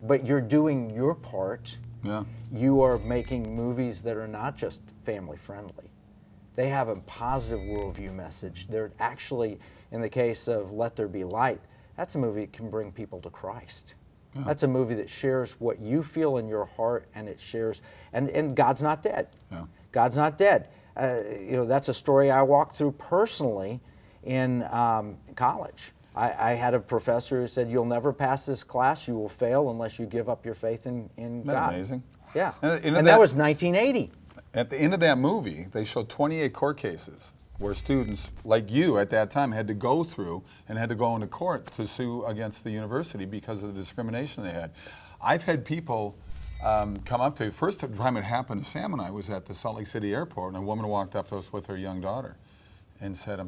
but you're doing your part. Yeah. You are making movies that are not just family friendly. They have a positive worldview message. They're actually, in the case of Let There Be Light, that's a movie that can bring people to Christ. Yeah. That's a movie that shares what you feel in your heart, and it shares, and God's not dead. Yeah. God's not dead. That's a story I walked through personally in college. I had a professor who said, "You'll never pass this class. You will fail unless you give up your faith in Isn't God." that amazing? Yeah. And that was 1980. At the end of that movie, they showed 28 court cases where students like you at that time had to go through and had to go into court to sue against the university because of the discrimination they had. I've had people come up to me. First time it happened to Sam and I was at the Salt Lake City airport, and a woman walked up to us with her young daughter and said,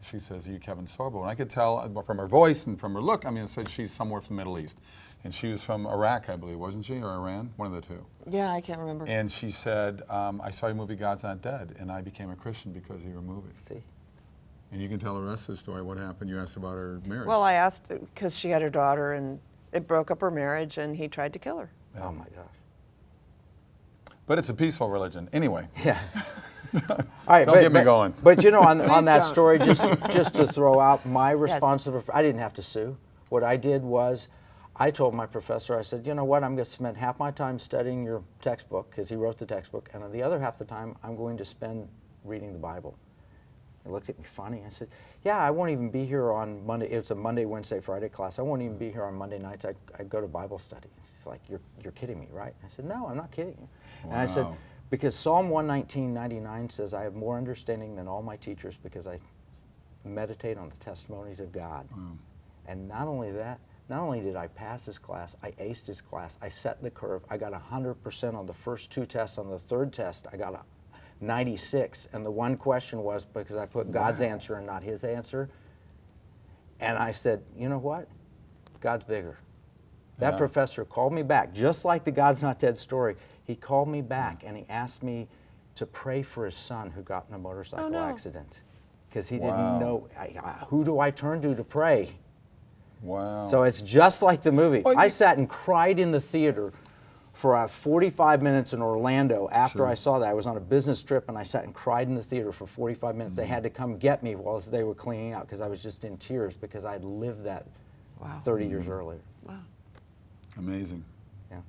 she says, "Are you Kevin Sorbo?" And I could tell from her voice and from her look, it said she's somewhere from the Middle East. And she was from Iraq, I believe, wasn't she, or Iran? One of the two. Yeah, I can't remember. And she said, "I saw your movie God's Not Dead, and I became a Christian because of your movie." See? And you can tell the rest of the story. What happened? You asked about her marriage. Well, I asked because she had her daughter, and it broke up her marriage, and he tried to kill her. Oh my gosh. But it's a peaceful religion. Anyway. Yeah. All right, Don't get me going. But on that don't. story, just to throw out my response, I didn't have to sue. What I did was, I told my professor, I said, "You know what, I'm going to spend half my time studying your textbook," because he wrote the textbook, and the other half the time, I'm going to spend reading the Bible. He looked at me funny. I said, "Yeah, I won't even be here on Monday." It's a Monday, Wednesday, Friday class. I won't even be here on Monday nights. I go to Bible study. He's like, "You're kidding me, right?" I said, "No, I'm not kidding you." Wow. And I said, "Because Psalm 119:99 says, I have more understanding than all my teachers because I meditate on the testimonies of God." And not only that, not only did I pass his class, I aced his class. I set the curve. I got 100% on the first two tests. On the third test, I got a 96. And the one question was because I put God's answer and not his answer. And I said, "You know what? God's bigger." That professor called me back, just like the God's Not Dead story. He called me back and he asked me to pray for his son who got in a motorcycle accident. Because he didn't know, who do I turn to pray? Wow. So it's just like the movie. Well, I sat and cried in the theater for 45 minutes in Orlando after I saw that. I was on a business trip and I sat and cried in the theater for 45 minutes. They had to come get me while they were cleaning out because I was just in tears because I'd lived that 30 years earlier. Wow. Amazing. Yeah.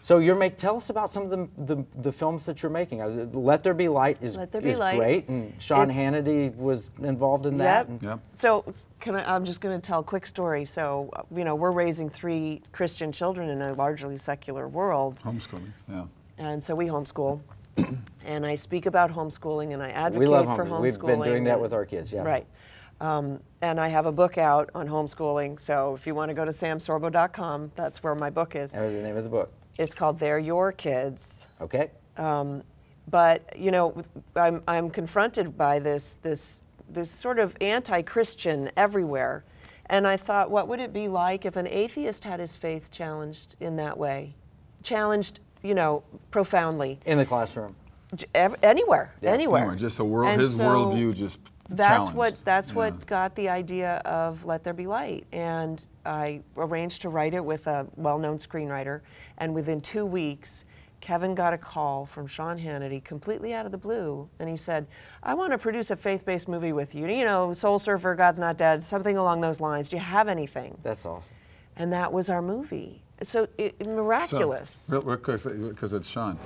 So tell us about some of the films that you're making. Let There Be Light is great, and Sean Hannity was involved in that. Yep. So I'm just going to tell a quick story. So we're raising 3 Christian children in a largely secular world. Homeschooling, yeah. And so we homeschool. And I speak about homeschooling, and I advocate We love for homeschooling. We've been doing that with our kids, yeah. Right. And I have a book out on homeschooling, so if you want to go to samsorbo.com, that's where my book is. And what's the name of the book? It's called They're Your Kids. Okay. But I'm confronted by this sort of anti-Christian everywhere, and I thought, what would it be like if an atheist had his faith challenged in that way, challenged, profoundly In the classroom. anywhere, Yeah. anywhere. Anyway, just And so worldview just That's challenged. what got the idea of Let There Be Light, and I arranged to write it with a well-known screenwriter, and within 2 weeks, Kevin got a call from Sean Hannity completely out of the blue, and he said, "I want to produce a faith-based movie with you, Soul Surfer, God's Not Dead, something along those lines. Do you have anything?" That's awesome. And that was our movie. So miraculous. So, because it's Sean.